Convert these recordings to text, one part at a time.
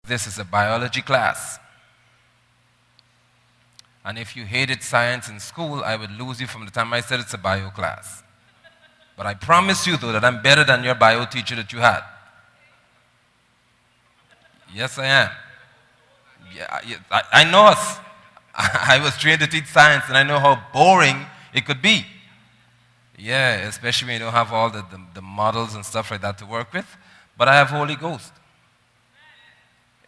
this is a biology class. And if you hated science in school, I would lose you from the time I said it's a bio class. But I promise you, though, that I'm better than your bio teacher that you had. Yes, I am. Yeah, I know us. I was trained to teach science, and I know how boring it could be. Yeah, especially when you don't have all the models and stuff like that to work with. But I have Holy Ghost.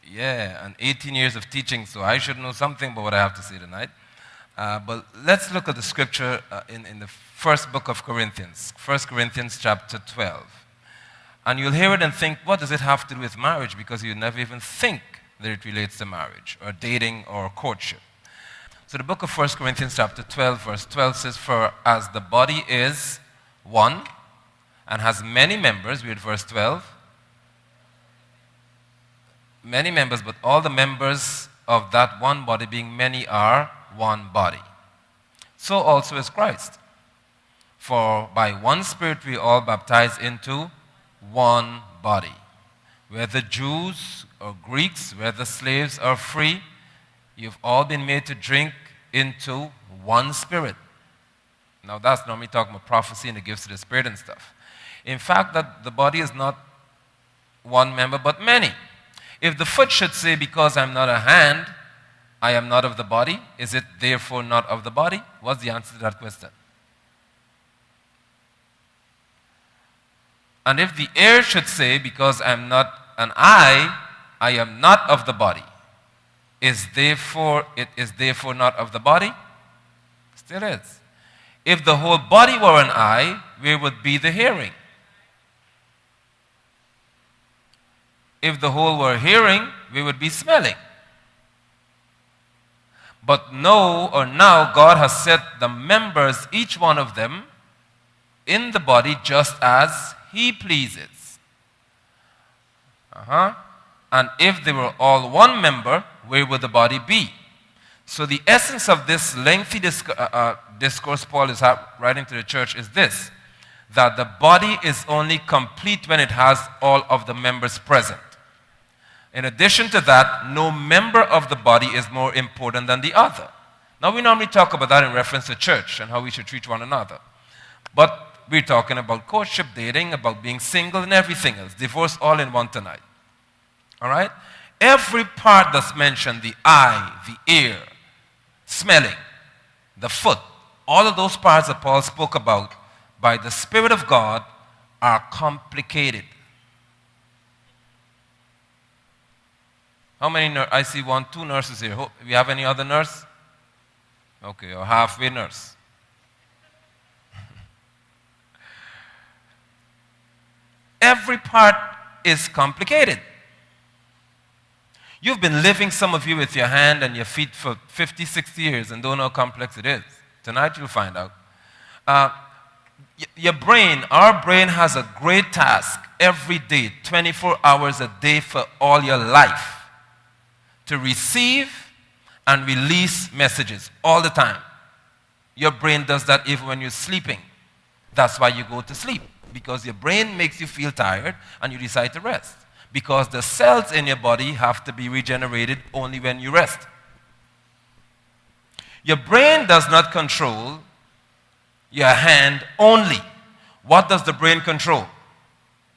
Yeah, and 18 years of teaching, so I should know something about what I have to say tonight. But let's look at the scripture in the first book of Corinthians, 1 Corinthians chapter 12. And you'll hear it and think, what does it have to do with marriage? Because you never even think that it relates to marriage or dating or courtship. So the book of 1 Corinthians chapter 12, verse 12 says, for as the body is one and has many members, read verse 12, many members, but all the members of that one body being many are one body. So also is Christ. For by one Spirit we all baptized into one body. Whether Jews or Greeks, whether slaves or free, you've all been made to drink into one Spirit. Now that's normally talking about prophecy and the gifts of the Spirit and stuff. In fact, that the body is not one member but many. If the foot should say, because I'm not a hand, I am not of the body, is it therefore not of the body? What's the answer to that question? And if the ear should say, because I'm not an eye, I am not of the body, it is therefore not of the body? Still is. If the whole body were an eye, where would be the hearing? If the whole were hearing, we would be smelling. But now God has set the members, each one of them, in the body just as He pleases. And if they were all one member, where would the body be? So the essence of this lengthy discourse Paul is writing to the church is this, that the body is only complete when it has all of the members present. In addition to that, no member of the body is more important than the other. Now, we normally talk about that in reference to church and how we should treat one another. But we're talking about courtship, dating, about being single, and everything else. Divorce all in one tonight. All right? Every part that's mentioned, the eye, the ear, smelling, the foot, all of those parts that Paul spoke about by the Spirit of God are complicated. How many I see 1, 2 nurses here. We have any other nurse? Okay, or halfway nurse. Every part is complicated. You've been living, some of you, with your hand and your feet for 50, 60 years and don't know how complex it is. Tonight you'll find out. Your brain, our brain has a great task every day, 24 hours a day for all your life, to receive and release messages all the time. Your brain does that even when you're sleeping. That's why you go to sleep, because your brain makes you feel tired and you decide to rest. Because the cells in your body have to be regenerated only when you rest. Your brain does not control your hand only. What does the brain control?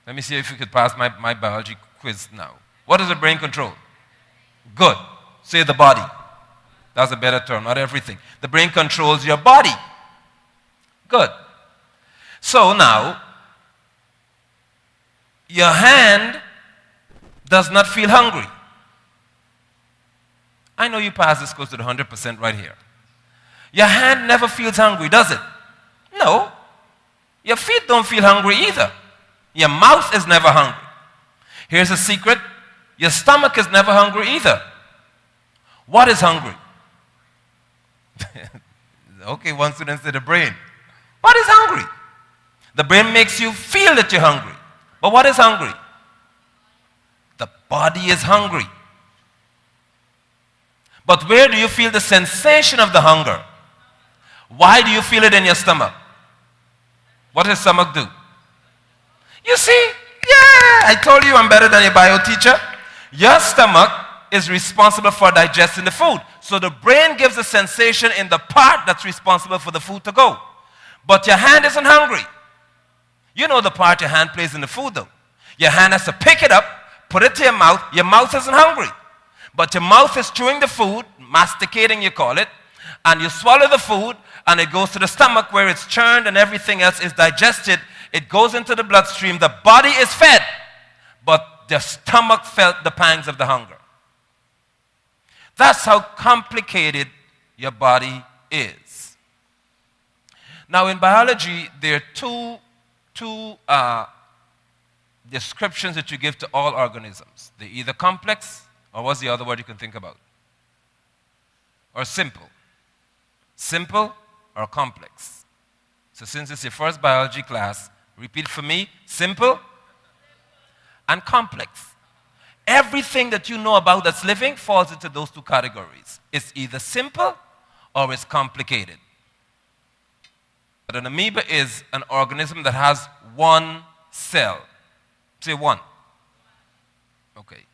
Let me see if you could pass my biology quiz now. What does the brain control? Good. Say the body. That's a better term, not everything. The brain controls your body. Good. So now, your hand does not feel hungry. I know you pass this close to the 100% right here. Your hand never feels hungry, does it? No. Your feet don't feel hungry either. Your mouth is never hungry. Here's a secret. Your stomach is never hungry either. What is hungry? Okay, one student said the brain. What is hungry? The brain makes you feel that you're hungry. But what is hungry? The body is hungry. But where do you feel the sensation of the hunger? Why do you feel it in your stomach? What does stomach do? You see? Yeah, I told you I'm better than your bio teacher. Your stomach is responsible for digesting the food. So the brain gives a sensation in the part that's responsible for the food to go. But your hand isn't hungry. You know the part your hand plays in the food though. Your hand has to pick it up, put it to your mouth isn't hungry. But your mouth is chewing the food, masticating you call it, and you swallow the food, and it goes to the stomach where it's churned and everything else is digested. It goes into the bloodstream. The body is fed, but the stomach felt the pangs of the hunger. That's how complicated your body is. Now in biology, there are two descriptions that you give to all organisms. They're either complex, or what's the other word you can think about? Or simple. Simple or complex. So since it's your first biology class, repeat for me, simple and complex. Everything that you know about that's living falls into those two categories. It's either simple or it's complicated. But an amoeba is an organism that has one cell. Say one. Okay.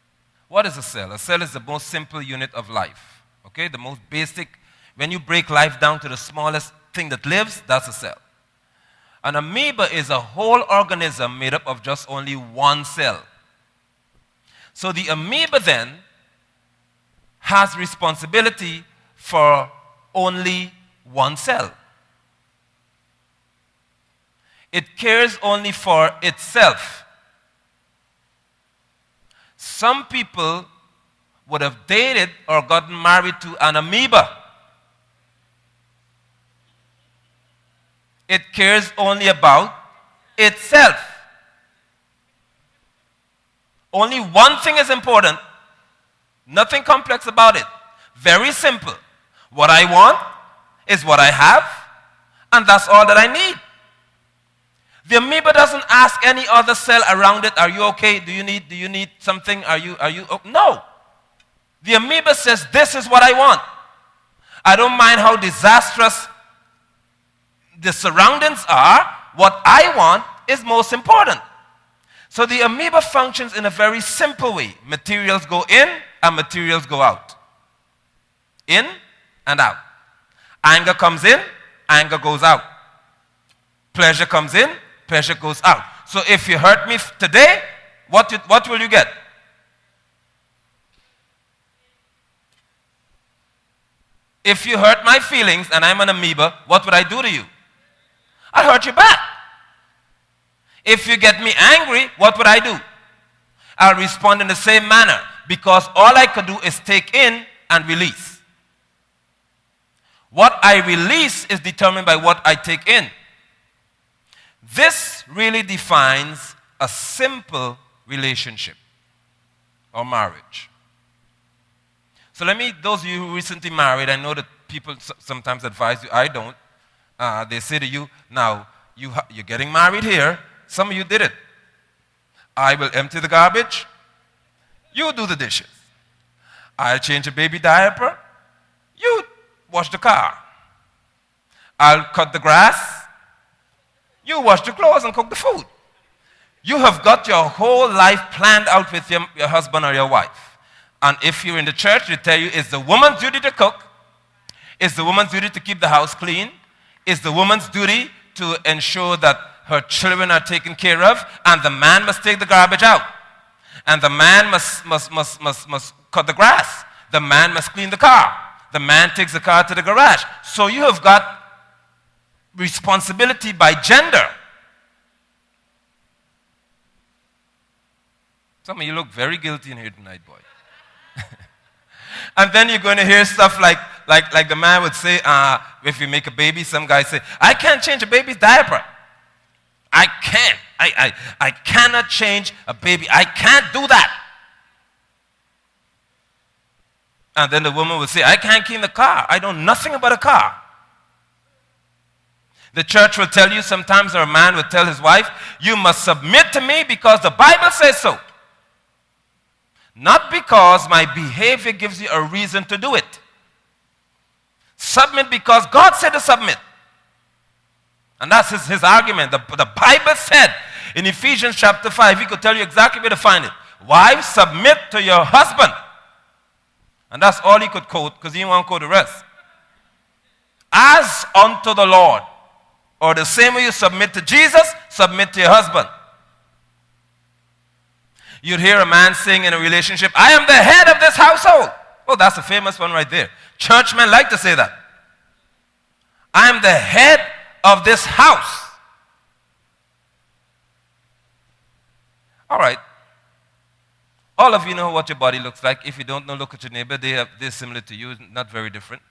What is a cell? A cell is the most simple unit of life. Okay? The most basic. When you break life down to the smallest thing that lives, that's a cell. An amoeba is a whole organism made up of just only one cell. So the amoeba then has responsibility for only one cell. It cares only for itself. Some people would have dated or gotten married to an amoeba. It cares only about itself. Only one thing is important. Nothing complex about it. Very simple. What I want is what I have, and that's all that I need. The amoeba doesn't ask any other cell around it, are you okay? Do you need something? Are you no. The amoeba says, this is what I want. I don't mind how disastrous the surroundings are. What I want is most important. So the amoeba functions in a very simple way. Materials go in and materials go out. In and out. Anger comes in, anger goes out. Pleasure comes in, pleasure goes out. So if you hurt me today, what will you get? If you hurt my feelings and I'm an amoeba, what would I do to you? I'll hurt you back. If you get me angry, what would I do? I'll respond in the same manner, because all I could do is take in and release. What I release is determined by what I take in. This really defines a simple relationship or marriage. So those of you who recently married, I know that people sometimes advise you, I don't. They say to you, now, you're getting married here. Some of you did it. I will empty the garbage. You do the dishes. I'll change a baby diaper. You wash the car. I'll cut the grass. You wash the clothes and cook the food. You have got your whole life planned out with your husband or your wife. And if you're in the church, they tell you it's the woman's duty to cook. It's the woman's duty to keep the house clean. It's the woman's duty to ensure that her children are taken care of, and the man must take the garbage out. And the man must cut the grass. The man must clean the car. The man takes the car to the garage. So you have got responsibility by gender. Some of you look very guilty in here tonight, boy. And then you're going to hear stuff like the man would say, if you make a baby, some guy say, I can't change a baby's diaper. I can't. I cannot change a baby. I can't do that. And then the woman will say, I can't clean the car. I know nothing about a car. The church will tell you sometimes, or a man will tell his wife, you must submit to me because the Bible says so. Not because my behavior gives you a reason to do it. Submit because God said to submit. And that's his argument. The Bible said in Ephesians chapter 5, he could tell you exactly where to find it. wives, submit to your husband. And that's all he could quote because he didn't want to quote the rest. As unto the Lord. Or the same way you submit to Jesus, submit to your husband. You'd hear a man saying in a relationship, I am the head of this household. Oh, that's a famous one right there. Churchmen like to say that. I am the head of this house. All right. All of you know what your body looks like. If you don't know, look at your neighbor. They're similar to you, not very different.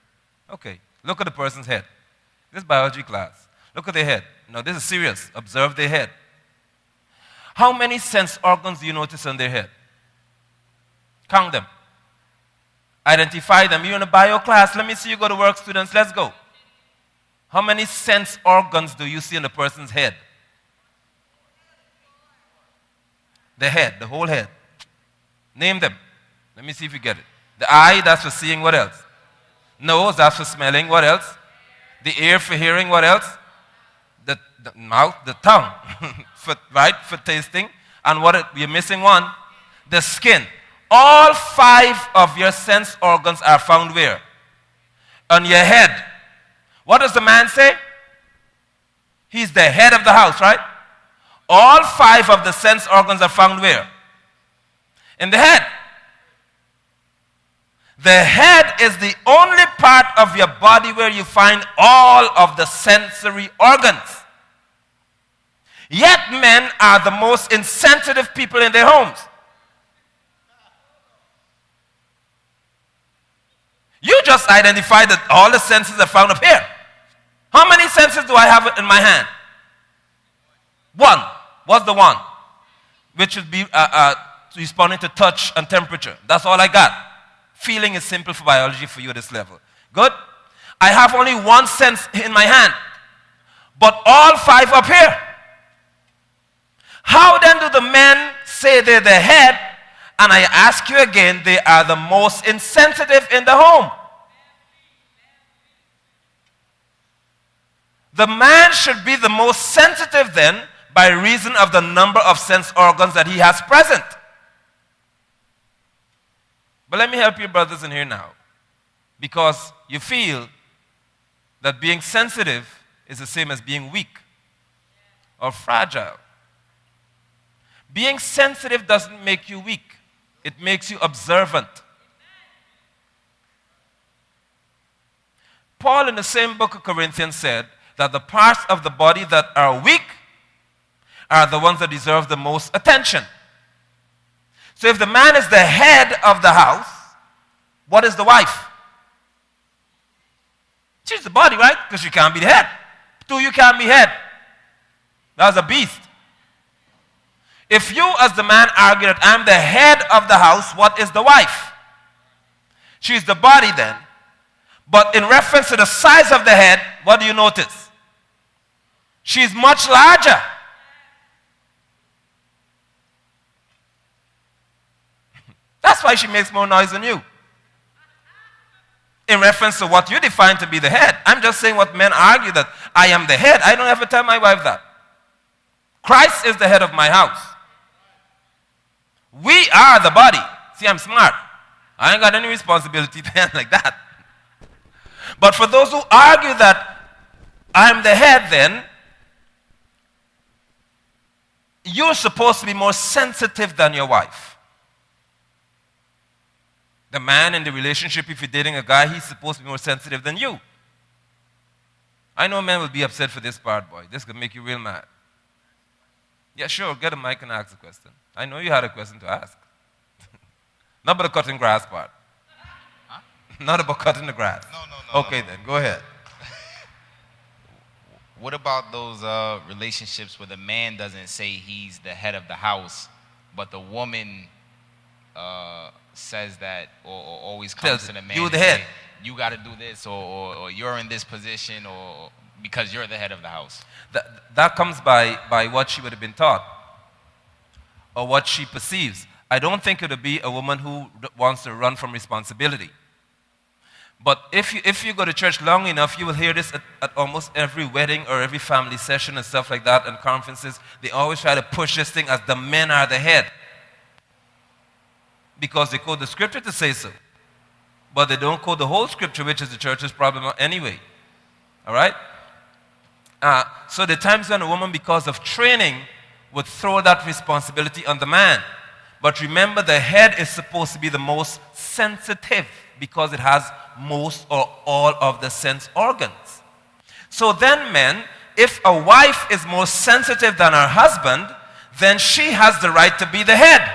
Okay. Look at the person's head. This is biology class. Look at their head. Now, this is serious. Observe their head. How many sense organs do you notice on their head? Count them. Identify them. You're in a bio class. Let me see you go to work, students. Let's go. How many sense organs do you see in a person's head? The head, the whole head. Name them. Let me see if you get it. The eye, that's for seeing. What else? Nose, that's for smelling. What else? The ear for hearing. What else? The mouth, the tongue, for tasting. And you're missing one? The skin. All 5 of your sense organs are found where? On your head. What does the man say? He's the head of the house, right? All 5 of the sense organs are found where? In the head. The head is the only part of your body where you find all of the sensory organs. Yet men are the most insensitive people in their homes. You just identified that all the senses are found up here. How many senses do I have in my hand? 1. What's the one? Which would be responding to touch and temperature. That's all I got. Feeling is simple for biology for you at this level. Good? I have only 1 sense in my hand, but all 5 up here. How then do the men say they're the head, and I ask you again, they are the most insensitive in the home? The man should be the most sensitive then by reason of the number of sense organs that he has present. But let me help you brothers in here now. Because you feel that being sensitive is the same as being weak or fragile. Being sensitive doesn't make you weak. It makes you observant. Paul in the same book of Corinthians said that the parts of the body that are weak are the ones that deserve the most attention. So if the man is the head of the house, what is the wife? She's the body, right? Because she can't be the head. 2, you can't be head. That's a beast. If you as the man argue that I'm the head of the house, what is the wife? She's the body then. But in reference to the size of the head, what do you notice? She's much larger. That's why she makes more noise than you. In reference to what you define to be the head. I'm just saying what men argue that I am the head. I don't ever tell my wife that. Christ is the head of my house. We are the body. See, I'm smart. I ain't got any responsibility to like that. But for those who argue that I'm the head then, you're supposed to be more sensitive than your wife. The man in the relationship, if you're dating a guy, he's supposed to be more sensitive than you. I know men will be upset for this part, boy. This could make you real mad. Yeah, sure, get a mic and ask a question. I know you had a question to ask. Not about the cutting grass part. Huh? Not about cutting the grass. No. Okay, then, go ahead. What about those relationships where the man doesn't say he's the head of the house, but the woman says that, or always comes to the man, you're the head. Say, you got to do this, or you're in this position, or because you're the head of the house? That comes by what she would have been taught, or what she perceives. I don't think it would be a woman who wants to run from responsibility. But if you go to church long enough, you will hear this at almost every wedding or every family session and stuff like that, and conferences. They always try to push this thing as the men are the head. because they quote the scripture to say so. But they don't quote the whole scripture, which is the church's problem anyway. All right? So the times when a woman, because of training, would throw that responsibility on the man. But remember, the head is supposed to be the most sensitive because it has most or all of the sense organs. So then, men, if a wife is more sensitive than her husband, then she has the right to be the head.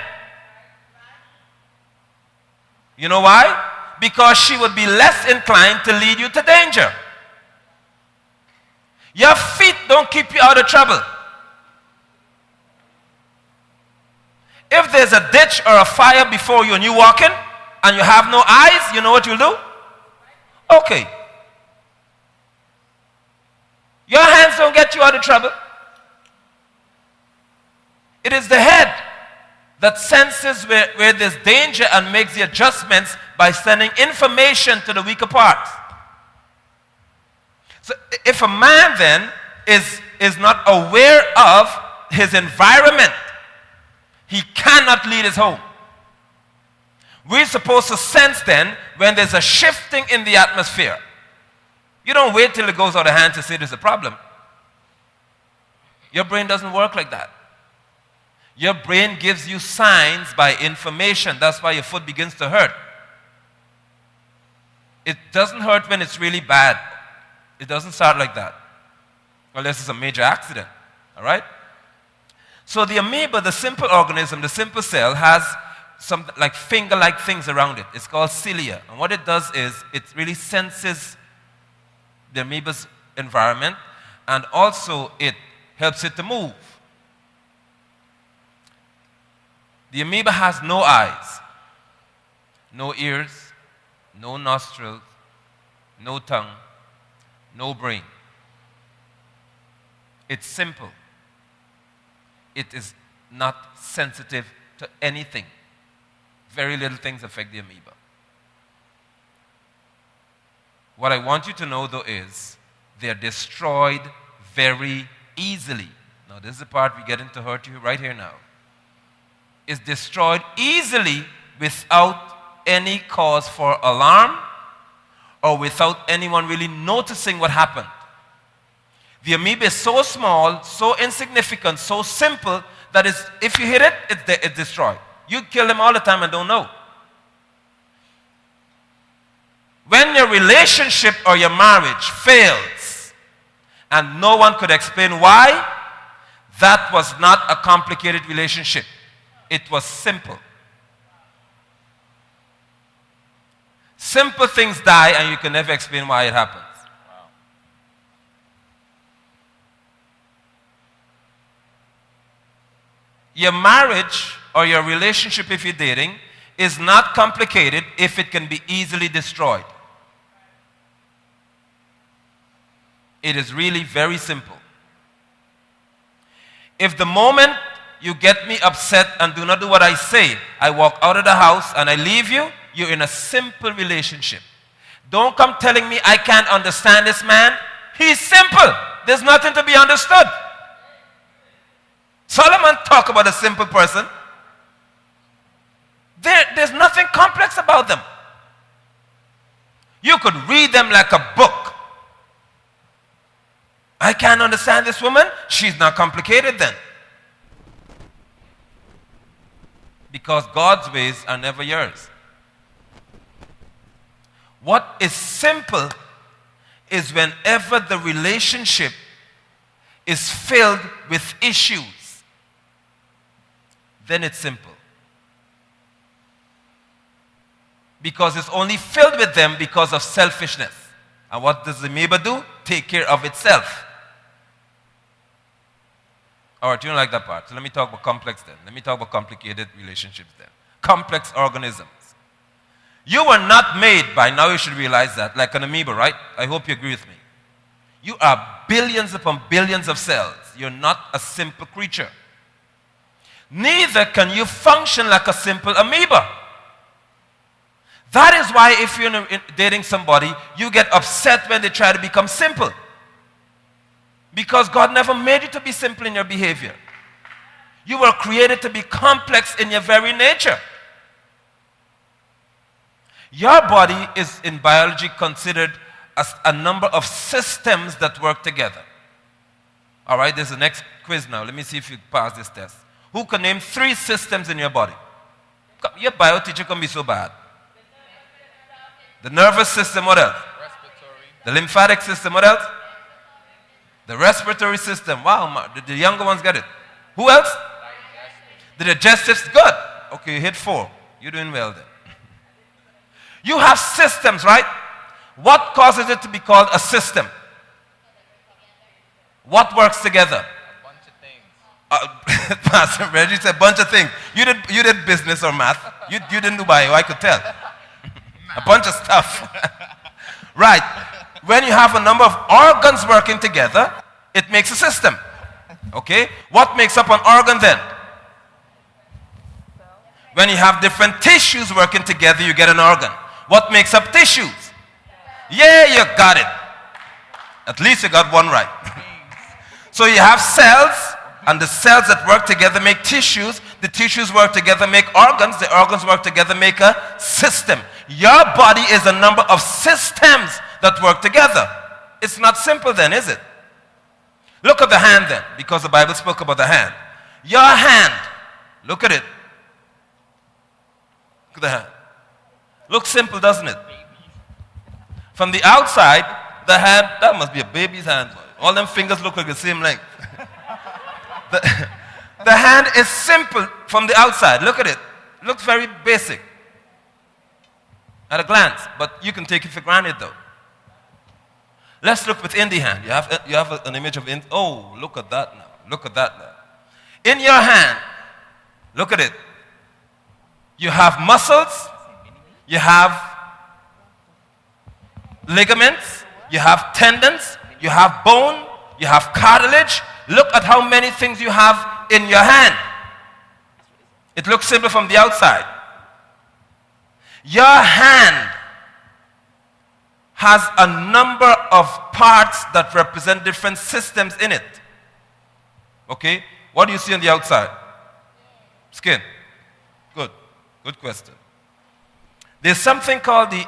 You know why? Because she would be less inclined to lead you to danger. Your feet don't keep you out of trouble. If there's a ditch or a fire before you and you walk in and you have no eyes, you know what you'll do? Okay. Your hands don't get you out of trouble. It is the head that senses where there's danger and makes the adjustments by sending information to the weaker parts. So if a man then is not aware of his environment, he cannot lead his home. We're supposed to sense then when there's a shifting in the atmosphere. You don't wait till it goes out of hand to say there's a problem. Your brain doesn't work like that. Your brain gives you signs by information. That's why your foot begins to hurt. It doesn't hurt when it's really bad. It doesn't start like that. Unless it's a major accident. All right? So the amoeba, the simple organism, the simple cell, has some like finger-like things around it. It's called cilia. And what it does is it really senses the amoeba's environment, and also it helps it to move. The amoeba has no eyes, no ears, no nostrils, no tongue, no brain. It's simple. It is not sensitive to anything. Very little things affect the amoeba. What I want you to know, though, is they're destroyed very easily. Now, this is the part we get into hurt you right here now. It's destroyed easily without any cause for alarm or without anyone really noticing what happened. The amoeba is so small, so insignificant, so simple that if you hit it, it's destroyed. You kill them all the time and don't know. When your relationship or your marriage fails and no one could explain why, that was not a complicated relationship. It was simple. Simple things die and you can never explain why it happens. Your marriage or your relationship, if you're dating, is not complicated if it can be easily destroyed. It is really very simple. If the moment you get me upset and do not do what I say, I walk out of the house and I leave you, you're in a simple relationship. Don't come telling me I can't understand this man. He's simple. There's nothing to be understood. Solomon talked about a simple person. There's nothing complex about them. You could read them like a book. I can't understand this woman. She's not complicated then. Because God's ways are never yours. What is simple is whenever the relationship is filled with issues, then it's simple. Because it's only filled with them because of selfishness. And what does the amoeba do? Take care of itself. All right, you don't like that part. So let me talk about complex then. Let me talk about complicated relationships then. Complex organisms. You were not made, by now you should realize that, like an amoeba, right? I hope you agree with me. You are billions upon billions of cells. You're not a simple creature. Neither can you function like a simple amoeba. That is why if you're dating somebody, you get upset when they try to become simple. Because God never made you to be simple in your behavior. You were created to be complex in your very nature. Your body is in biology considered as a number of systems that work together. All right, there's the next quiz now. Let me see if you pass this test. Who can name 3 systems in your body? Your bio teacher can be so bad. The nervous system, what else? Respiratory. The lymphatic system, what else? The respiratory system. Wow, the younger ones get it. Who else? The digestive, good. Okay, you hit 4. You're doing well then. You have systems, right? What causes it to be called a system? What works together? A bunch of things. Pastor Reggie said a bunch of things. You did business or math. You didn't do bio, I could tell. A bunch of stuff. Right. When you have a number of organs working together, it makes a system. Okay? What makes up an organ then? When you have different tissues working together, you get an organ. What makes up tissues? Yeah, you got it. At least you got one right. So you have cells, and the cells that work together make tissues. The tissues work together, make organs. The organs work together, make a system. Your body is a number of systems that work together. It's not simple then, is it? Look at the hand then, because the Bible spoke about the hand. Your hand, look at it. Look at the hand. Looks simple, doesn't it? From the outside, the hand, that must be a baby's hand. All them fingers look like the same length. The hand is simple from the outside. Look at it. Looks very basic at a glance, but you can take it for granted though. Let's look within the hand. You have an image of, oh, look at that now. Look at that now. In your hand, look at it. You have muscles, you have ligaments, you have tendons, you have bone, you have cartilage. Look at how many things you have in your hand. It looks simple from the outside. Your hand has a number of parts that represent different systems in it. Okay? What do you see on the outside? Skin. Good. Good question. There's something called the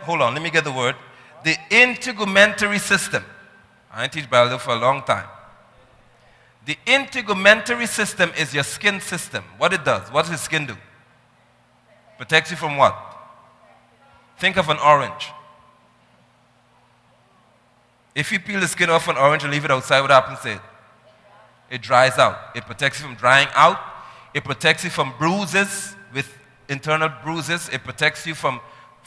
hold on, let me get the word. The integumentary system. I didn't teach biology for a long time. The integumentary system is your skin system. What it does, what does your skin do? Protects you from what? Think of an orange. If you peel the skin off an orange and leave it outside, what happens to it? It dries out. It protects you from drying out. It protects you from bruises, with internal bruises. It protects you from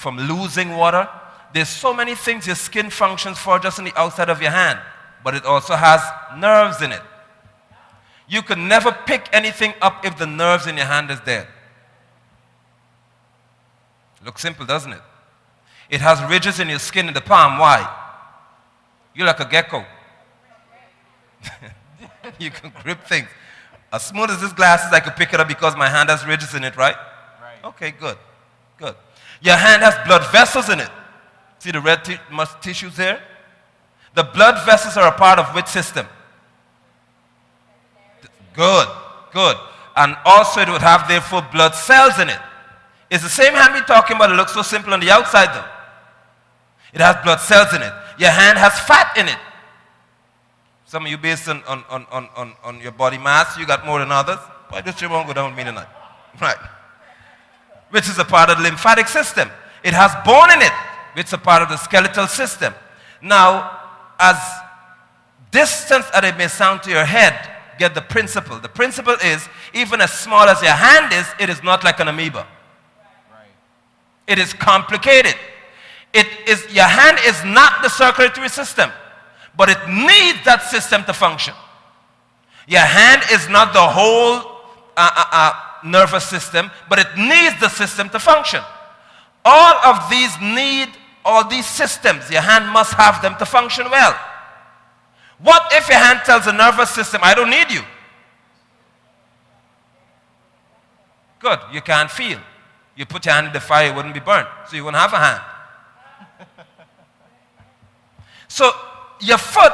losing water. There's so many things your skin functions for just on the outside of your hand, but it also has nerves in it. You can never pick anything up if the nerves in your hand is dead. Looks simple, doesn't it? It has ridges in your skin in the palm. Why? You're like a gecko. You can grip things. As smooth as this glass is, I could pick it up because my hand has ridges in it, right? Right. Okay, good. Good. Your hand has blood vessels in it. See the red tissues there? The blood vessels are a part of which system? Good, good. And also it would have, therefore, blood cells in it. It's the same hand we're talking about. It looks so simple on the outside, though. It has blood cells in it. Your hand has fat in it. Some of you, based on your body mass, you got more than others. Why this trip won't go down with me tonight? Right. Which is a part of the lymphatic system. It has bone in it, which is a part of the skeletal system. Now, as distant as it may sound to your head, get the principle. The principle is, even as small as your hand is, it is not like an amoeba. Right. It is complicated. Your hand is not the circulatory system, but it needs that system to function. Your hand is not the whole nervous system, but it needs the system to function. All of these need all these systems. Your hand must have them to function well. What if your hand tells the nervous system, I don't need you? Good, you can't feel. You put your hand in the fire, it wouldn't be burnt, so you wouldn't have a hand. So your foot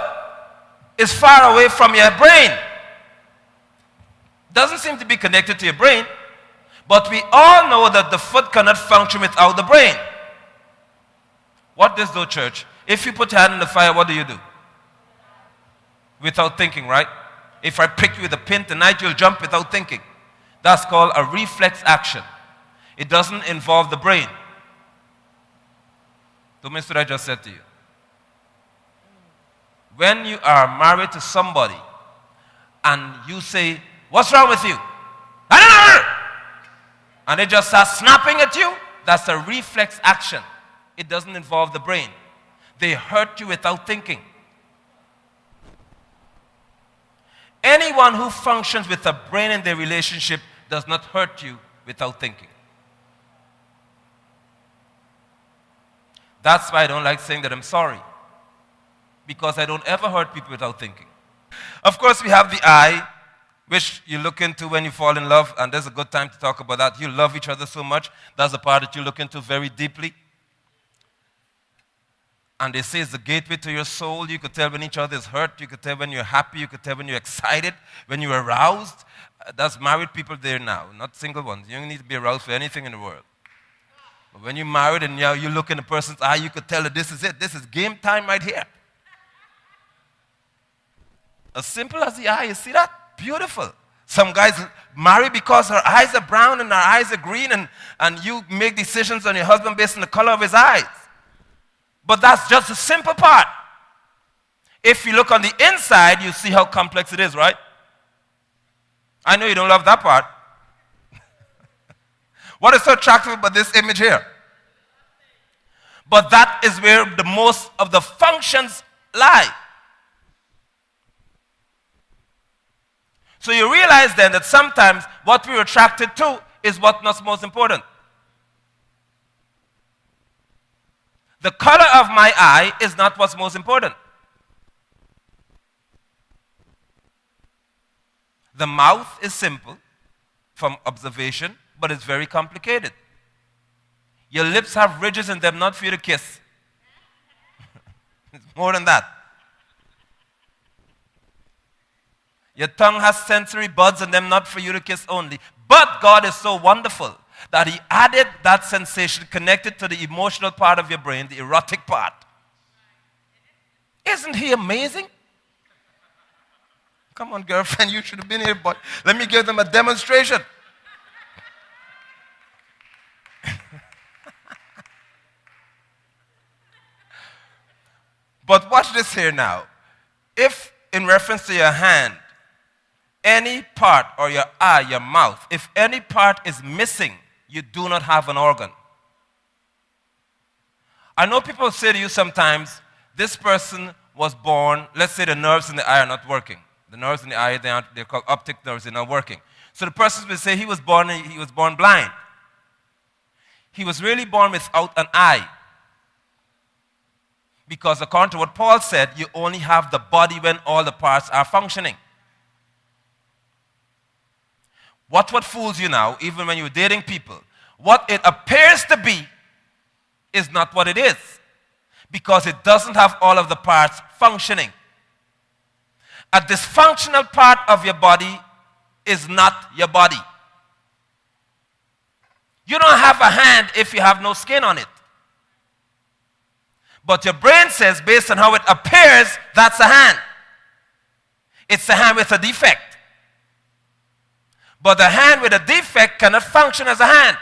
is far away from your brain. Doesn't seem to be connected to your brain, But we all know that the foot cannot function without the brain. What does do, church? If you put your hand in the fire, what do? Without thinking, right? If I prick you with a pin tonight, you'll jump without thinking. That's called a reflex action. It doesn't involve the brain. Don't miss what I just said to you. When you are married to somebody and you say, "What's wrong with you?" And they just start snapping at you, that's a reflex action. It doesn't involve the brain. They hurt you without thinking. Anyone who functions with a brain in their relationship does not hurt you without thinking. That's why I don't like saying that I'm sorry. Because I don't ever hurt people without thinking. Of course, we have the eye, which you look into when you fall in love, and there's a good time to talk about that. You love each other so much, that's the part that you look into very deeply. And they say it's the gateway to your soul. You could tell when each other is hurt. You could tell when you're happy. You could tell when you're excited, when you're aroused. That's married people there now, not single ones. You don't need to be aroused for anything in the world. But when you're married and you look in a person's eye, you could tell that this is it. This is game time right here. As simple as the eye, you see that? Beautiful. Some guys marry because her eyes are brown and her eyes are green, and you make decisions on your husband based on the color of his eyes. But that's just the simple part. If you look on the inside, you see how complex it is, right? I know you don't love that part. What is so attractive about this image here? But that is where the most of the functions lie. So you realize then that sometimes what we're attracted to is what's not most important. The color of my eye is not what's most important. The mouth is simple from observation, but it's very complicated. Your lips have ridges in them, not for you to kiss. It's more than that. Your tongue has sensory buds in them, not for you to kiss only. But God is so wonderful that He added that sensation connected to the emotional part of your brain, the erotic part. Isn't He amazing? Come on, girlfriend, you should have been here, but let me give them a demonstration. But watch this here now. If, in reference to your hand, any part, or your eye, your mouth, if any part is missing, you do not have an organ. I know people say to you sometimes, this person was born, let's say the nerves in the eye are not working. The nerves in the eye, they're called optic nerves, they're not working. So the person will say he was born blind. He was really born without an eye. Because according to what Paul said, you only have the body when all the parts are functioning. What fools you now, even when you're dating people, what it appears to be is not what it is. Because it doesn't have all of the parts functioning. A dysfunctional part of your body is not your body. You don't have a hand if you have no skin on it. But your brain says, based on how it appears, that's a hand. It's a hand with a defect. But a hand with a defect cannot function as a hand.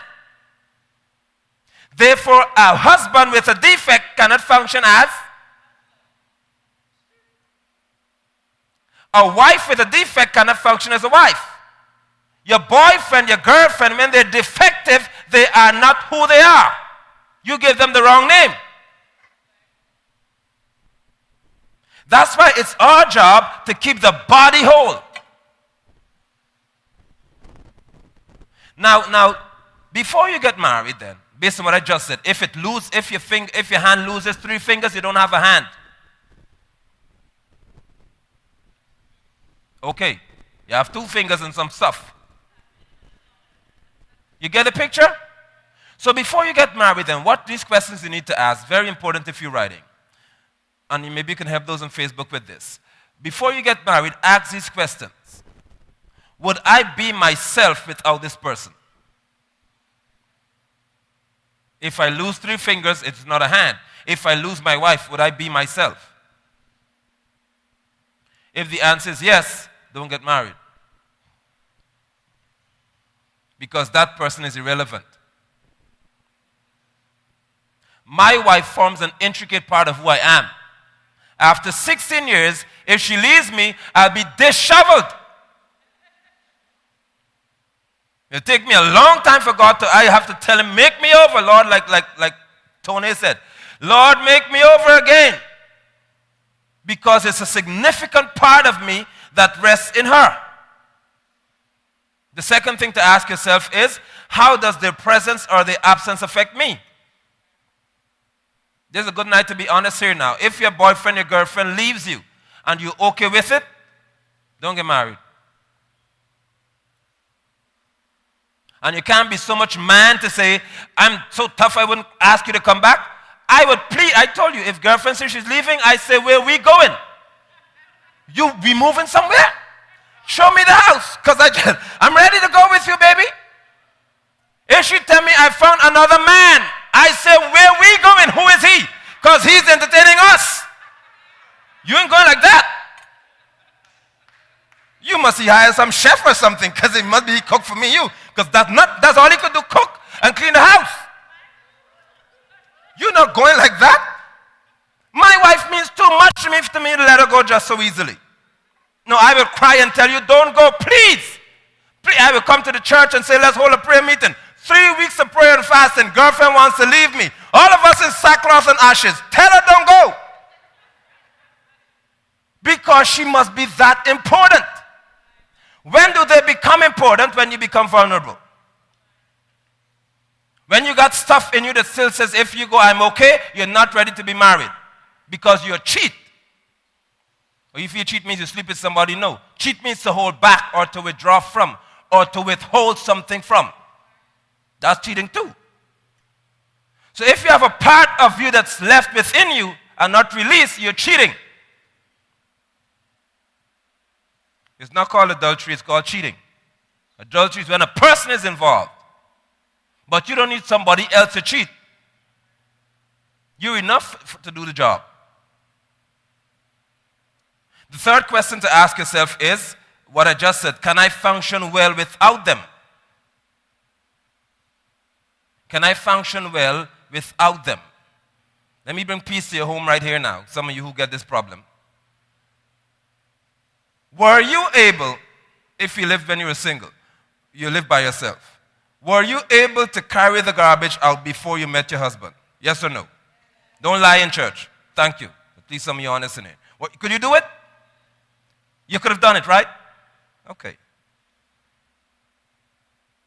Therefore, a husband with a defect cannot function as a wife with a defect cannot function as a wife. Your boyfriend, your girlfriend, when they're defective, they are not who they are. You give them the wrong name. That's why it's our job to keep the body whole. Now, before you get married then, based on what I just said, if your hand loses 3 fingers, you don't have a hand. Okay, you have 2 fingers and some stuff. You get the picture? So before you get married then, what these questions you need to ask, very important if you're writing. And maybe you can help those on Facebook with this. Before you get married, ask these questions. Would I be myself without this person? If I lose 3 fingers, it's not a hand. If I lose my wife, would I be myself? If the answer is yes, don't get married. Because that person is irrelevant. My wife forms an intricate part of who I am. After 16 years, if she leaves me, I'll be disheveled. It'll take me a long time for God I have to tell him, make me over, Lord, like Tony said. Lord, make me over again. Because it's a significant part of me that rests in her. The second thing to ask yourself is, how does their presence or their absence affect me? This is a good night to be honest here now. If your boyfriend, your girlfriend leaves you and you're okay with it, don't get married. And you can't be so much man to say, I'm so tough I wouldn't ask you to come back. I would plead. I told you, if girlfriend says she's leaving, I say, where are we going? You be moving somewhere? Show me the house, because I'm ready to go with you, baby. If she tell me I found another man, I say, where are we going? Who is he? Because he's entertaining us. You ain't going like that. You must hire some chef or something, because it must be cook for me, you. Because that's all he could do, cook and clean the house. You're not going like that. My wife means too much to me to let her go just so easily. No, I will cry and tell you, don't go, please. Please. I will come to the church and say, let's hold a prayer meeting. 3 weeks of prayer and fasting. Girlfriend wants to leave me. All of us in sackcloth and ashes. Tell her don't go. Because she must be that important. When do they become important? When you become vulnerable. When you got stuff in you that still says, if you go, I'm okay, you're not ready to be married. Because you're a cheat. Or if you cheat means you sleep with somebody, no. Cheat means to hold back or to withdraw from or to withhold something from. That's cheating too. So if you have a part of you that's left within you and not released, you're cheating. It's not called adultery, it's called cheating. Adultery is when a person is involved. But you don't need somebody else to cheat. You're enough to do the job. The third question to ask yourself is, what I just said, can I function well without them? Can I function well without them? Let me bring peace to your home right here now, some of you who get this problem. Were you able, if you lived when you were single, you lived by yourself, were you able to carry the garbage out before you met your husband? Yes or no? Don't lie in church. Thank you. At least some of you are honest in it. Could you do it? You could have done it, right? Okay.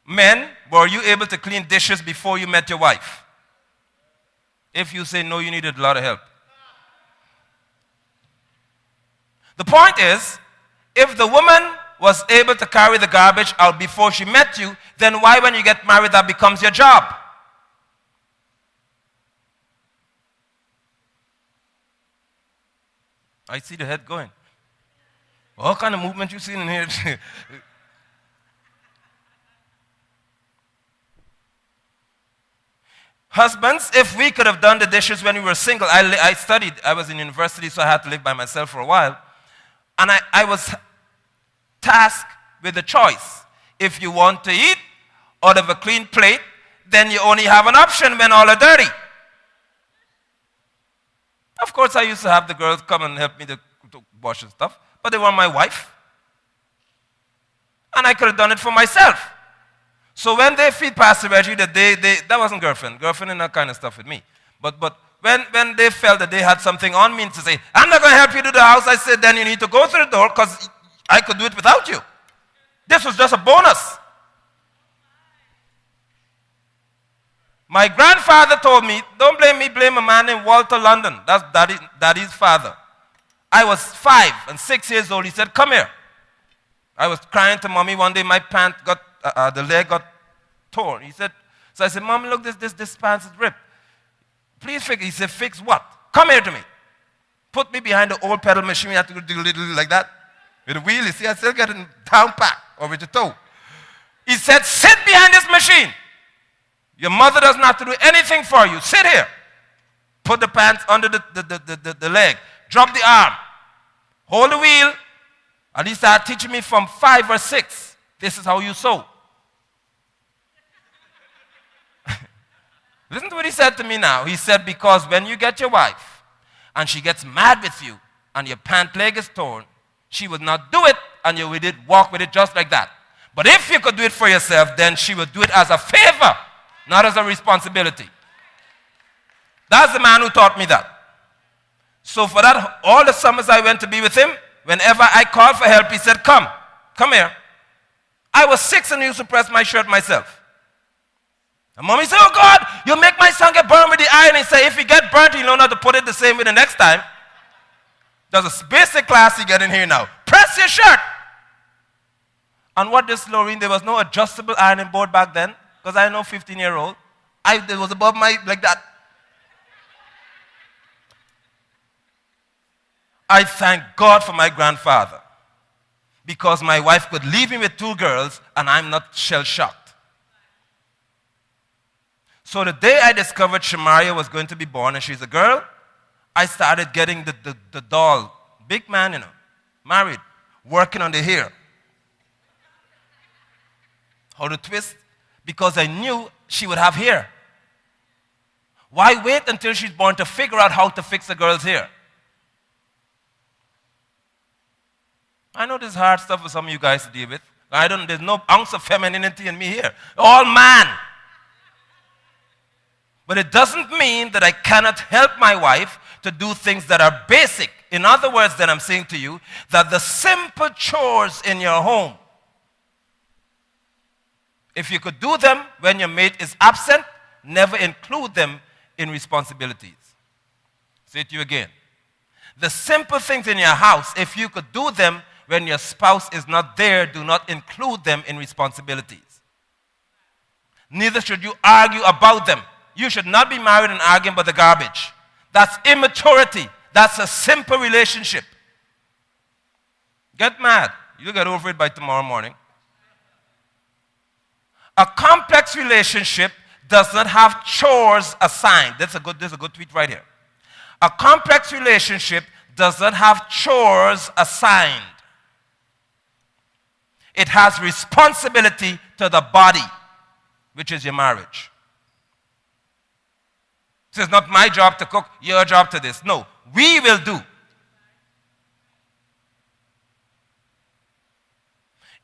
Men, were you able to clean dishes before you met your wife? If you say no, you needed a lot of help. The point is, if the woman was able to carry the garbage out before she met you, then why when you get married that becomes your job? I see the head going. What kind of movement you seen in here? Husbands, if we could have done the dishes when we were single, I studied, I was in university, so I had to live by myself for a while. And I was tasked with a choice. If you want to eat out of a clean plate, then you only have an option when all are dirty. Of course, I used to have the girls come and help me to wash and stuff, but they were my wife. And I could have done it for myself. So when they feed Pastor Reggie, that wasn't girlfriend and that kind of stuff with me. But when they felt that they had something on me to say, I'm not going to help you do the house, I said, then you need to go through the door because I could do it without you. This was just a bonus. My grandfather told me, don't blame me, blame a man named Walter London. That's Daddy's father. I was 5 and 6 years old. He said, come here. I was crying to mommy. One day my pant got, the leg got torn. He said, so I said, Mommy, look, this pants is ripped. Please fix it. He said, fix what? Come here to me. Put me behind the old pedal machine. You have to do a little like that. With the wheel, you see, I still get it down pat or with the toe. He said, sit behind this machine. Your mother doesn't have to do anything for you. Sit here. Put the pants under the leg. Drop the arm. Hold the wheel. At least started teaching me from 5 or 6. This is how you sew. Listen to what he said to me now. He said, because when you get your wife and she gets mad with you and your pant leg is torn, she would not do it and you would walk with it just like that. But if you could do it for yourself, then she would do it as a favor, not as a responsibility. That's the man who taught me that. So for that, all the summers I went to be with him, whenever I called for help, he said, come here. I was 6 and used to press my shirt myself. And mommy said, oh God, you make my son get burned with the iron. He said, if he get burnt, he'll know how to put it the same way the next time. There's a basic class you get in here now. Press your shirt. And what this, Lorraine, there was no adjustable ironing board back then, because I know 15-year-old. It was above my, like that. I thank God for my grandfather, because my wife could leave me with 2 girls and I'm not shell-shocked. So the day I discovered Shamaria was going to be born and she's a girl, I started getting the doll, big man, married, working on the hair. How to twist, because I knew she would have hair. Why wait until she's born to figure out how to fix a girl's hair? I know this is hard stuff for some of you guys to deal with. There's no ounce of femininity in me here. All man. But it doesn't mean that I cannot help my wife to do things that are basic. In other words, then I'm saying to you that the simple chores in your home, if you could do them when your mate is absent, never include them in responsibilities. Say it to you again. The simple things in your house, if you could do them when your spouse is not there, do not include them in responsibilities. Neither should you argue about them. You should not be married and arguing about the garbage. That's immaturity. That's a simple relationship. Get mad. You'll get over it by tomorrow morning. A complex relationship does not have chores assigned. This is a good tweet right here. A complex relationship does not have chores assigned. It has responsibility to the body, which is your marriage. So it's not my job to cook, your job to this. No, we will do.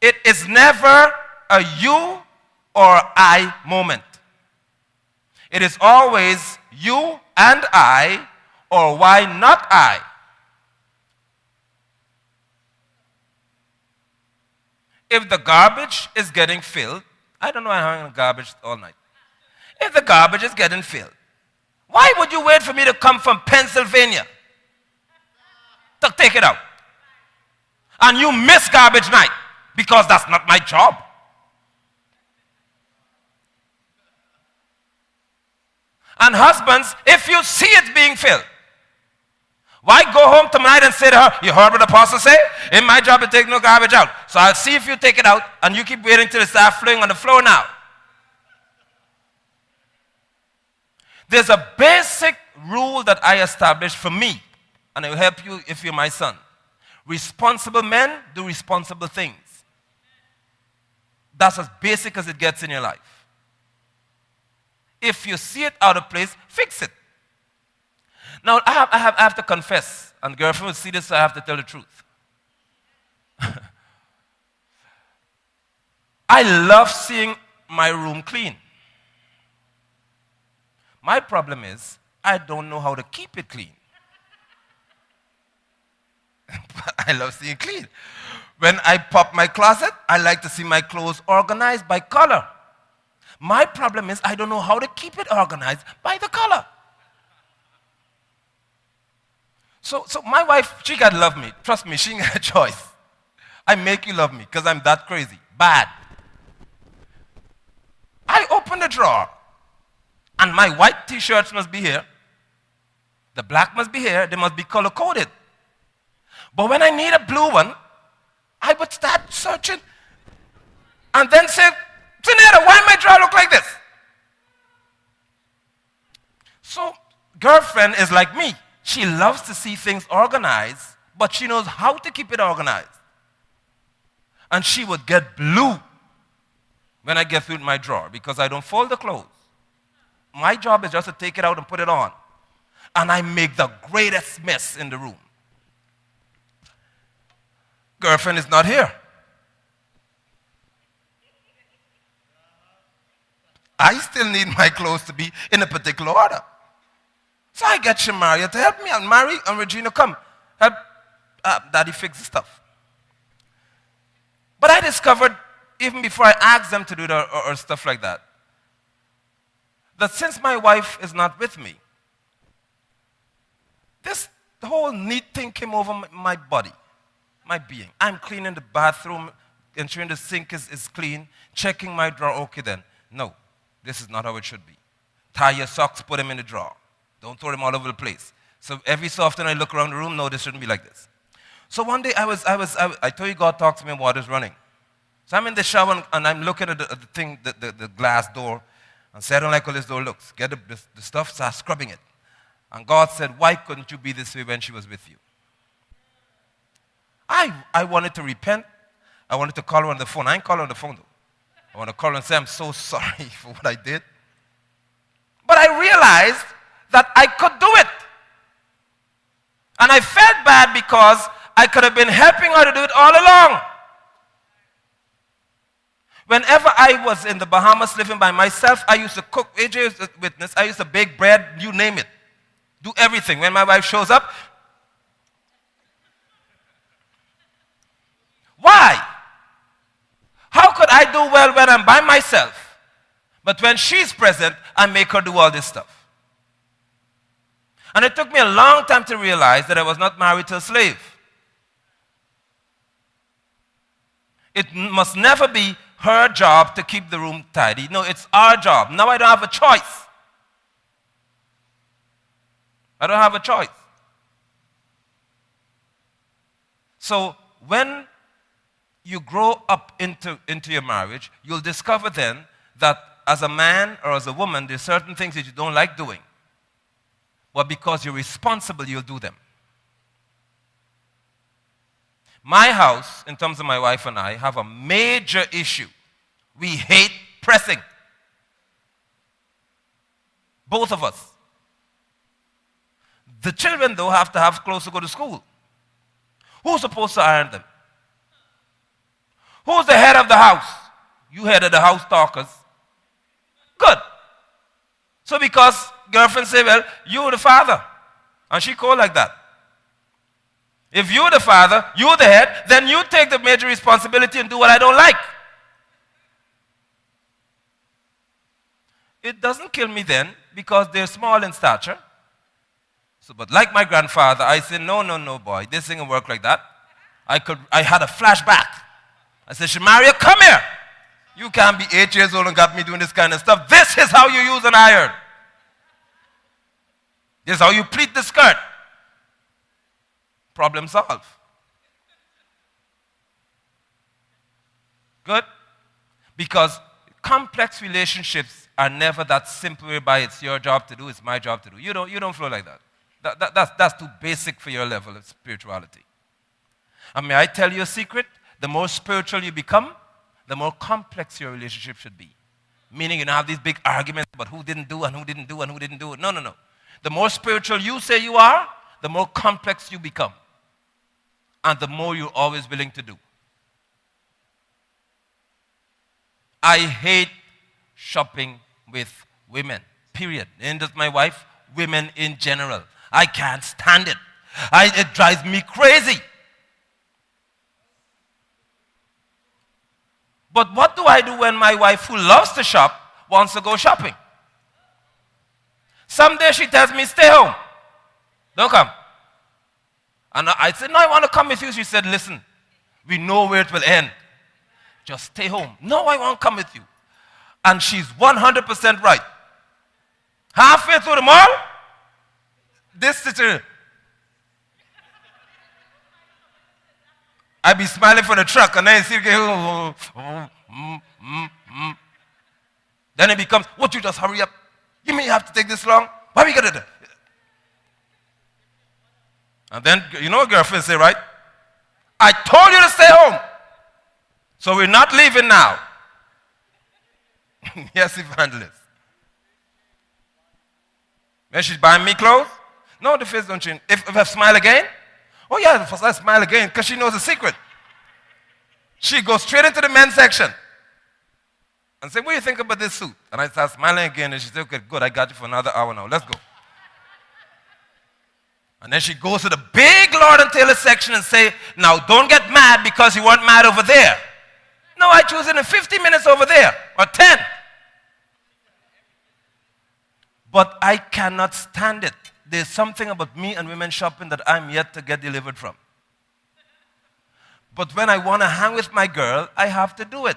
It is never a you or I moment. It is always you and I, or why not I? If the garbage is getting filled, I don't know, I'm hanging garbage all night. If the garbage is getting filled, why would you wait for me to come from Pennsylvania to take it out? And you miss garbage night because that's not my job. And husbands, if you see it being filled, why go home tonight and say to her, you heard what the apostle say? It's my job to take no garbage out. So I'll see if you take it out and you keep waiting till it starts flowing on the floor now. There's a basic rule that I established for me, and it will help you if you're my son. Responsible men do responsible things. That's as basic as it gets in your life. If you see it out of place, fix it. Now, I have to confess, and girlfriend will see this, so I have to tell the truth. I love seeing my room clean. My problem is, I don't know how to keep it clean. But I love seeing it clean. When I pop my closet, I like to see my clothes organized by color. My problem is, I don't know how to keep it organized by the color. So my wife, she got to love me. Trust me, she ain't got a choice. I make you love me because I'm that crazy. Bad. I open the drawer. And my white t-shirts must be here. The black must be here. They must be color-coded. But when I need a blue one, I would start searching and then say, Janetta, why my drawer look like this? So, girlfriend is like me. She loves to see things organized, but she knows how to keep it organized. And she would get blue when I get through my drawer because I don't fold the clothes. My job is just to take it out and put it on. And I make the greatest mess in the room. Girlfriend is not here. I still need my clothes to be in a particular order. So I get Shamaria to help me. And Mary and Regina, come. Help Daddy fix the stuff. But I discovered, even before I asked them to do it or stuff like that since my wife is not with me, the whole neat thing came over my body, my being. I'm cleaning the bathroom, ensuring the sink is clean, checking my drawer. Okay then. No, this is not how it should be. Tie your socks, put them in the drawer. Don't throw them all over the place. So every so often I look around the room, no, this shouldn't be like this. So one day I told you God talked to me and water's running. So I'm in the shower and I'm looking at the glass door and say, I don't like how this door looks. Get the stuff, start scrubbing it. And God said, why couldn't you be this way when she was with you? I wanted to repent. I wanted to call her on the phone. I ain't call her on the phone though. I want to call her and say, I'm so sorry for what I did. But I realized that I could do it. And I felt bad because I could have been helping her to do it all along. Whenever I was in the Bahamas living by myself, I used to cook. AJ is a witness. I used to bake bread, you name it. Do everything. When my wife shows up, why? How could I do well when I'm by myself? But when she's present, I make her do all this stuff. And it took me a long time to realize that I was not married to a slave. It must never be her job to keep the room tidy. No, it's our job. Now I don't have a choice. I don't have a choice. So when you grow up into your marriage, you'll discover then that as a man or as a woman, there's certain things that you don't like doing. But because you're responsible, you'll do them. My house, in terms of my wife and I, have a major issue. We hate pressing. Both of us. The children, though, have to have clothes to go to school. Who's supposed to iron them? Who's the head of the house? You head of the house talkers. Good. So because girlfriend say, well, you're the father. And she called like that. If you're the father, you're the head, then you take the major responsibility and do what I don't like. It doesn't kill me then because they're small in stature. So, but like my grandfather, I said, no, boy, this thing will work like that. I had a flashback. I said, Shamaria, come here. You can't be 8 years old and got me doing this kind of stuff. This is how you use an iron. This is how you pleat the skirt. Problem solved. Good? Because complex relationships are never that simple whereby it's your job to do, it's my job to do. You don't flow like that. That's too basic for your level of spirituality. And may I tell you a secret? The more spiritual you become, the more complex your relationship should be. Meaning you don't have these big arguments about who didn't do and who didn't do and who didn't do it. No. The more spiritual you say you are, the more complex you become. And the more you're always willing to do. I hate shopping with women, period. And just my wife, women in general. I can't stand it. It drives me crazy. But what do I do when my wife, who loves to shop, wants to go shopping? Someday she tells me, stay home. Don't come. And I said, no, I want to come with you. She said, listen, we know where it will end. Just stay home. No, I won't come with you. And she's 100% right. Halfway through the mall, this sister, I be smiling for the truck, and then you see, then it becomes, what, you just hurry up? You may have to take this long? What we gonna do? And then, you know what girlfriends say, right? I told you to stay home. So we're not leaving now. Yes, evangelist. When she's buying me clothes? No, the face don't change. If I smile again? Oh yeah, if I smile again, because she knows the secret. She goes straight into the men's section and say, what do you think about this suit? And I start smiling again, and she said, okay, good, I got you for another hour now. Let's go. And then she goes to the big Lord and Taylor section and say, now don't get mad because you weren't mad over there. No, I choose it in 50 minutes over there, or 10. But I cannot stand it. There's something about me and women shopping that I'm yet to get delivered from. But when I want to hang with my girl, I have to do it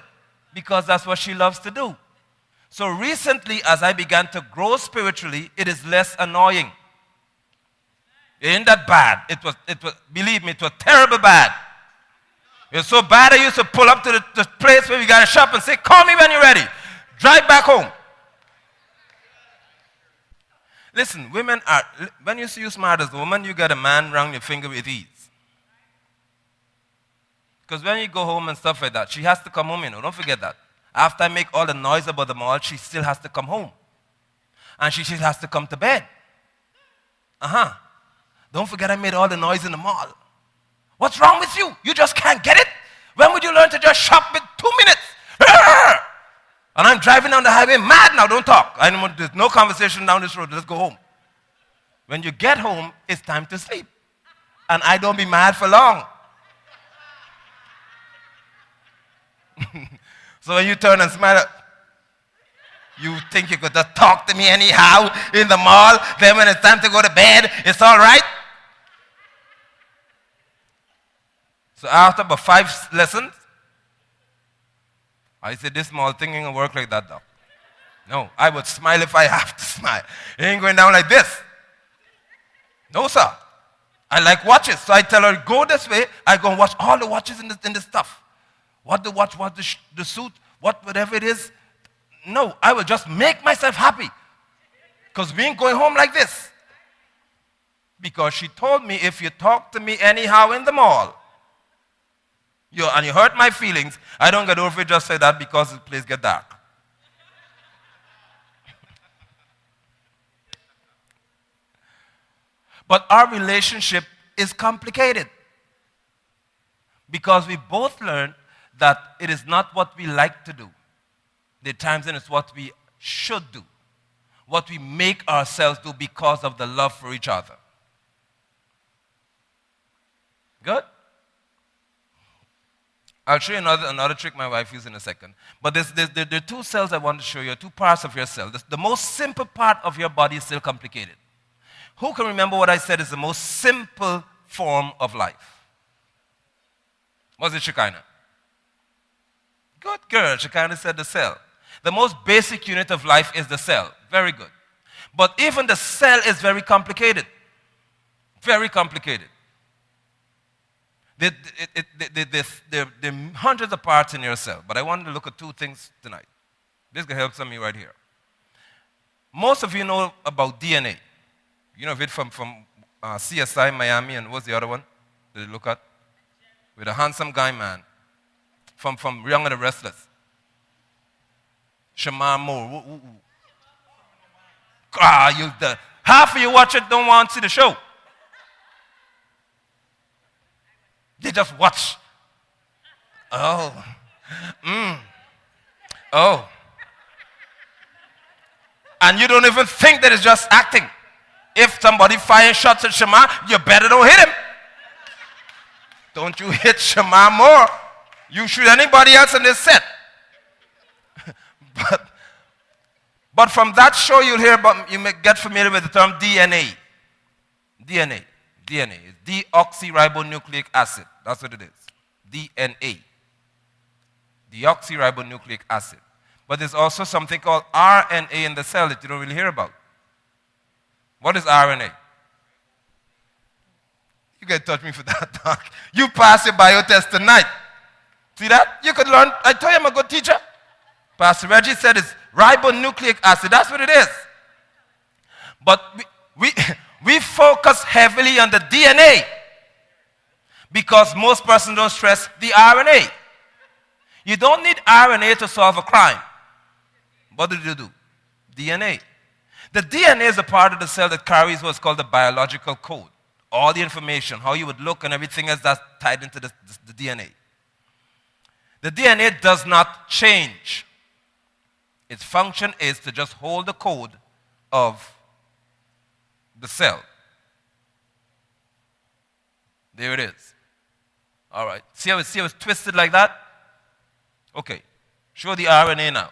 because that's what she loves to do. So recently, as I began to grow spiritually, it is less annoying. It ain't that bad. It was, believe me, it was terrible bad. It was so bad I used to pull up to the place where we got to shop and say, call me when you're ready. Drive back home. Listen, women are, when you see you smart as a woman, you get a man around your finger with ease. Because when you go home and stuff like that, she has to come home, you know, don't forget that. After I make all the noise about the mall, she still has to come home. And she still has to come to bed. Don't forget I made all the noise in the mall. What's wrong with you? You just can't get it? When would you learn to just shop in 2 minutes? And I'm driving down the highway mad now, don't talk. There's no conversation down this road, let's go home. When you get home, it's time to sleep. And I don't be mad for long. So when you turn and smile, you think you could just talk to me anyhow in the mall, then when it's time to go to bed, it's all right? So after about 5 lessons, I said, this small thing ain't gonna work like that, though. No, I would smile if I have to smile. It ain't going down like this. No, sir. I like watches, so I tell her, go this way. I go and watch all the watches in the stuff. What the watch, what the suit, whatever it is. No, I will just make myself happy. Because we ain't going home like this. Because she told me, if you talk to me anyhow in the mall, and you hurt my feelings, I don't get over it just say that because the place get dark. But our relationship is complicated. Because we both learned that it is not what we like to do. There are times when it's what we should do. What we make ourselves do because of the love for each other. Good? I'll show you another trick my wife used in a second. But there are 2 cells I want to show you, 2 parts of your cell. The most simple part of your body is still complicated. Who can remember what I said is the most simple form of life? Was it Shekinah? Good girl. Shekinah said the cell. The most basic unit of life is the cell. Very good. But even the cell is very complicated. Very complicated. There are hundreds of parts in your cell, but I wanted to look at 2 things tonight. This can help some of you right here. Most of you know about DNA. You know of it from CSI Miami, and what's the other one? Did you look at? With a handsome guy, man. From Young and the Restless. Shamar Moore. Half of you watch it don't want to see the show. They just watch. Oh. Oh. And you don't even think that it's just acting. If somebody fires shots at Shamar, you better don't hit him. Don't you hit Shamar more. You shoot anybody else in this set. But from that show you'll hear about, you may get familiar with the term DNA. DNA is deoxyribonucleic acid. That's what it is. DNA. Deoxyribonucleic acid. But there's also something called RNA in the cell that you don't really hear about. What is RNA? You can touch me for that, Doc. You pass your bio test tonight. See that? You could learn. I told you I'm a good teacher. Pastor Reggie said it's ribonucleic acid. That's what it is. But we, we focus heavily on the DNA because most persons don't stress the RNA. You don't need RNA to solve a crime. What did you do? DNA. The DNA is a part of the cell that carries what's called the biological code. All the information, how you would look and everything else that's tied into the DNA. The DNA does not change. Its function is to just hold the code of the cell. There it is. All right. See how it's twisted like that? Okay. Show the RNA now.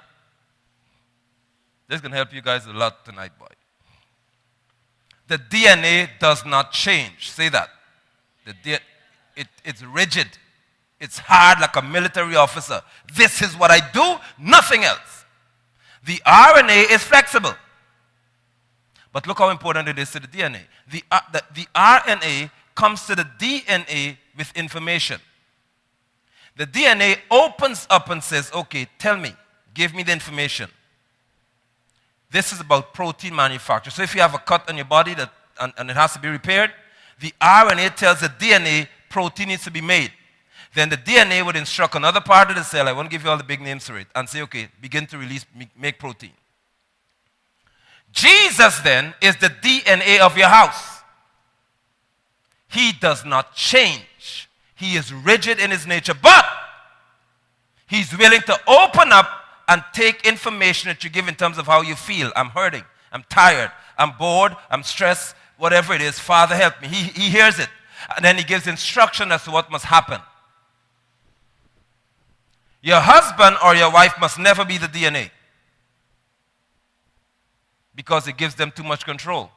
This is going to help you guys a lot tonight, boy. The DNA does not change. Say that. It's rigid. It's hard like a military officer. This is what I do, nothing else. The RNA is flexible. But look how important it is to the DNA. The RNA comes to the DNA with information. The DNA opens up and says, okay, tell me, give me the information. This is about protein manufacture. So if you have a cut on your body and it has to be repaired, the RNA tells the DNA protein needs to be made. Then the DNA would instruct another part of the cell, I won't give you all the big names for it, and say, okay, begin to make protein. Jesus then is the DNA of your house. He does not change. He is rigid in his nature, but he's willing to open up and take information that you give in terms of how you feel. I'm hurting. I'm tired. I'm bored. I'm stressed. Whatever it is, Father, help me. He hears it. And then he gives instruction as to what must happen. Your husband or your wife must never be the DNA because it gives them too much control.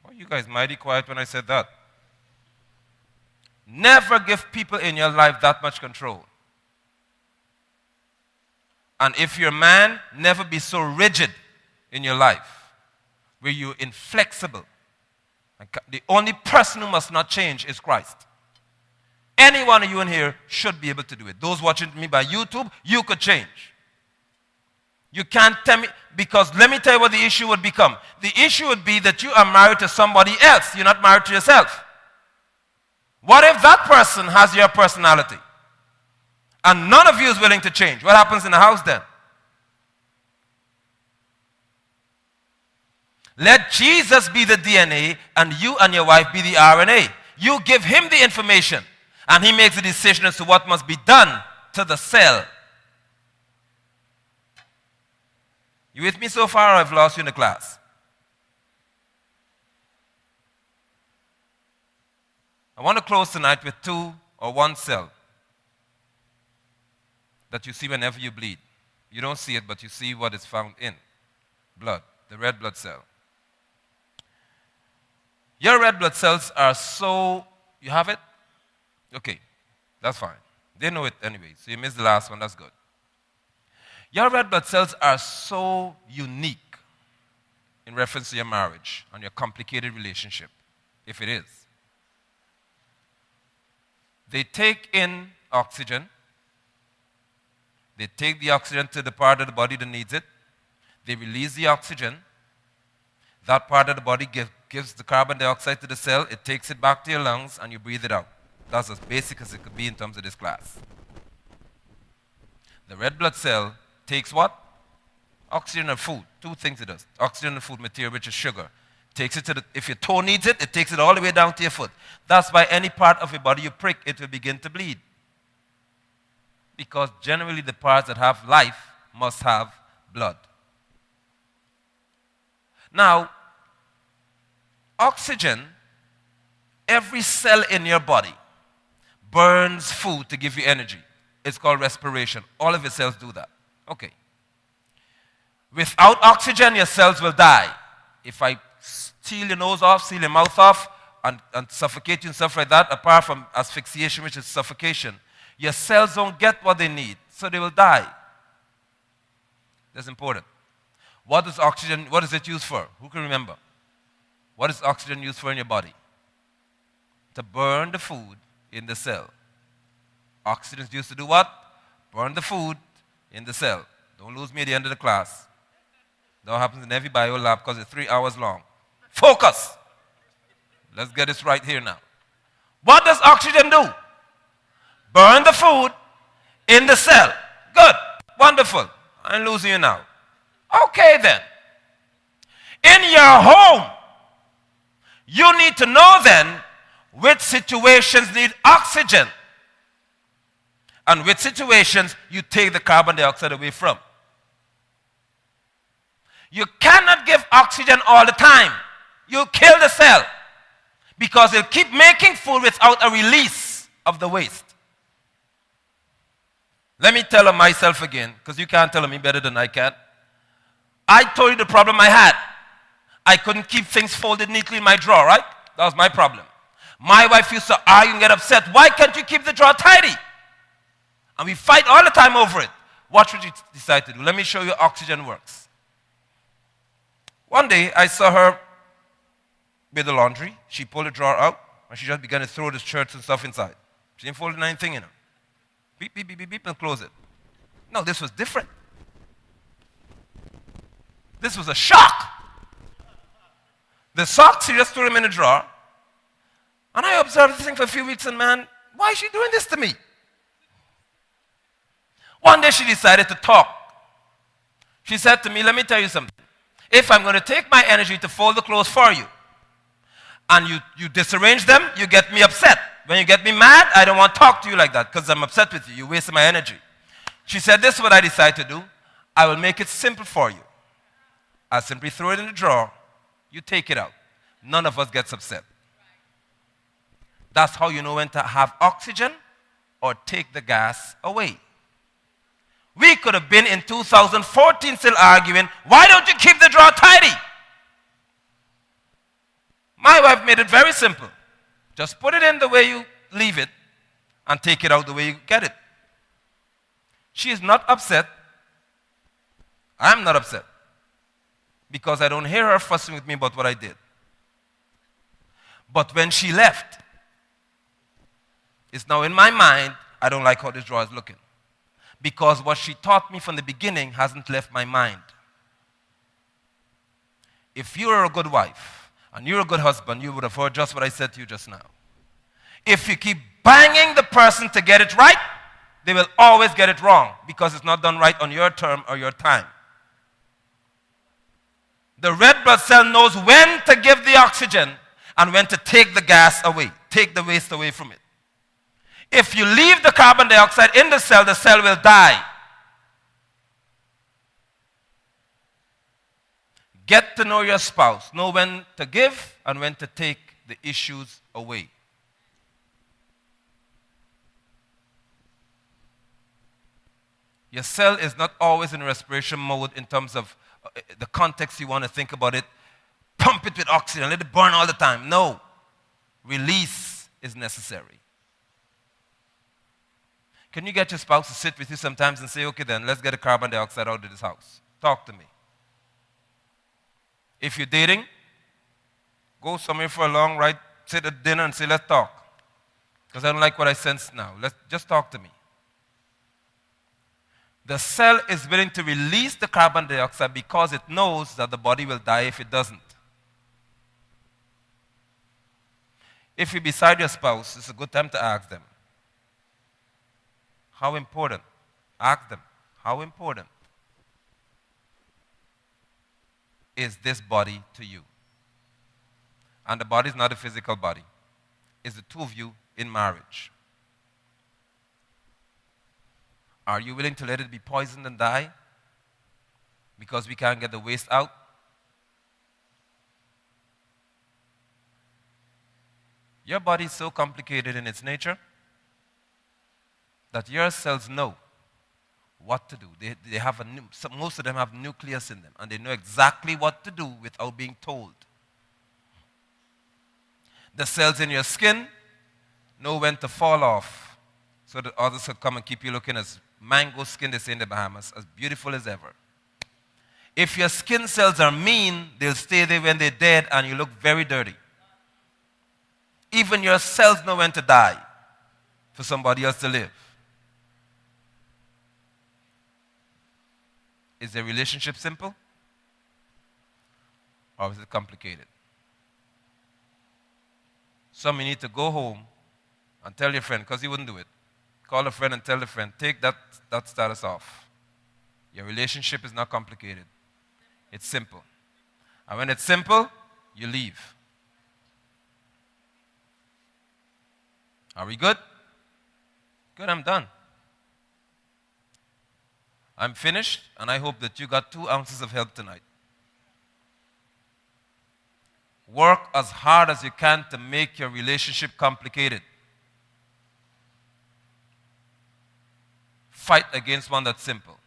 Well, you guys mighty quiet when I said that. Never give people in your life that much control. And if you're a man, never be so rigid in your life where you're inflexible. The only person who must not change is Christ. Any one of you in here should be able to do it. Those watching me by YouTube, you could change. You can't tell me, because let me tell you what the issue would become. The issue would be that you are married to somebody else. You're not married to yourself. What if that person has your personality and none of you is willing to change? What happens in the house then? Let Jesus be the DNA and you and your wife be the RNA. You give him the information and he makes the decision as to what must be done to the cell. You with me so far, or I've lost you in the class? I want to close tonight with 2 or 1 cell that you see whenever you bleed. You don't see it, but you see what is found in blood, the red blood cell. Your red blood cells are so, you have it? Okay, that's fine. They know it anyway, so you missed the last one, that's good. Your red blood cells are so unique in reference to your marriage and your complicated relationship, if it is. They take in oxygen. They take the oxygen to the part of the body that needs it. They release the oxygen. That part of the body gives the carbon dioxide to the cell. It takes it back to your lungs and you breathe it out. That's as basic as it could be in terms of this class. The red blood cell takes what? Oxygen and food. 2 things it does. Oxygen and food material, which is sugar. Takes it to the, if your toe needs it, it takes it all the way down to your foot. That's why any part of your body you prick, it will begin to bleed. Because generally the parts that have life must have blood. Now, oxygen, every cell in your body burns food to give you energy. It's called respiration. All of your cells do that. Okay. Without oxygen, your cells will die. If I seal your nose off, seal your mouth off, and suffocate you and stuff like that, apart from asphyxiation, which is suffocation, your cells don't get what they need, so they will die. That's important. What is oxygen, what is it used for? Who can remember? What is oxygen used for in your body? To burn the food in the cell. Oxygen is used to do what? Burn the food in the cell. Don't lose me at the end of the class. That happens in every bio lab because it's 3 hours long. Focus. Let's get this right here now. What does oxygen do? Burn the food in the cell. Good. Wonderful. I'm losing you now. Okay then. In your home, you need to know then which situations need oxygen and which situations you take the carbon dioxide away from. You cannot give oxygen all the time. You'll kill the cell because it'll keep making food without a release of the waste. Let me tell myself again, because you can't tell me better than I can. I told you the problem I had. I couldn't keep things folded neatly in my drawer, right? That was my problem. My wife used to argue and get upset. Why can't you keep the drawer tidy? And we fight all the time over it. What should you decide to do? Let me show you how oxygen works. One day, I saw her with the laundry. She pulled the drawer out, and she just began to throw the shirts and stuff inside. She didn't fold anything in it. Beep, beep, beep, beep, beep, and close it. No, this was different. This was a shock. The socks, she just threw them in the drawer. And I observed this thing for a few weeks, and man, why is she doing this to me? One day she decided to talk. She said to me, let me tell you something. If I'm going to take my energy to fold the clothes for you, and you disarrange them, you get me upset. When you get me mad, I don't want to talk to you like that because I'm upset with you. You're wasting my energy. She said, this is what I decide to do. I will make it simple for you. I'll simply throw it in the drawer. You take it out. None of us gets upset. That's how you know when to have oxygen or take the gas away. We could have been in 2014 still arguing, why don't you keep the drawer tidy? My wife made it very simple. Just put it in the way you leave it and take it out the way you get it. She is not upset. I'm not upset because I don't hear her fussing with me about what I did. But when she left, it's now in my mind, I don't like how this drawer is looking. Because what she taught me from the beginning hasn't left my mind. If you're a good wife and you're a good husband, you would have heard just what I said to you just now. If you keep banging the person to get it right, they will always get it wrong because it's not done right on your term or your time. The red blood cell knows when to give the oxygen and when to take the gas away, take the waste away from it. If you leave the carbon dioxide in the cell will die. Get to know your spouse. Know when to give and when to take the issues away. Your cell is not always in respiration mode in terms of the context you want to think about it. Pump it with oxygen, let it burn all the time. No. Release is necessary. Can you get your spouse to sit with you sometimes and say, okay then, let's get the carbon dioxide out of this house. Talk to me. If you're dating, go somewhere for a long ride, sit at dinner and say, let's talk. Because I don't like what I sense now. Just talk to me. The cell is willing to release the carbon dioxide because it knows that the body will die if it doesn't. If you're beside your spouse, it's a good time to ask them. How important? Ask them, how important is this body to you? And the body is not a physical body. It's the two of you in marriage. Are you willing to let it be poisoned and die because we can't get the waste out? Your body is so complicated in its nature that your cells know what to do. They have most of them have nucleus in them, and they know exactly what to do without being told. The cells in your skin know when to fall off so that others will come and keep you looking as mango skin, they say in the Bahamas, as beautiful as ever. If your skin cells are mean, they'll stay there when they're dead and you look very dirty. Even your cells know when to die. for somebody else to live. Is the relationship simple? Or is it complicated? Some you need to go home and tell your friend, because he wouldn't do it. Call a friend and tell the friend, take that status off. Your relationship is not complicated. It's simple. And when it's simple, you leave. Are we good? Good, I'm done. I'm finished, and I hope that you got 2 ounces of help tonight. Work as hard as you can to make your relationship complicated. Fight against one that's simple.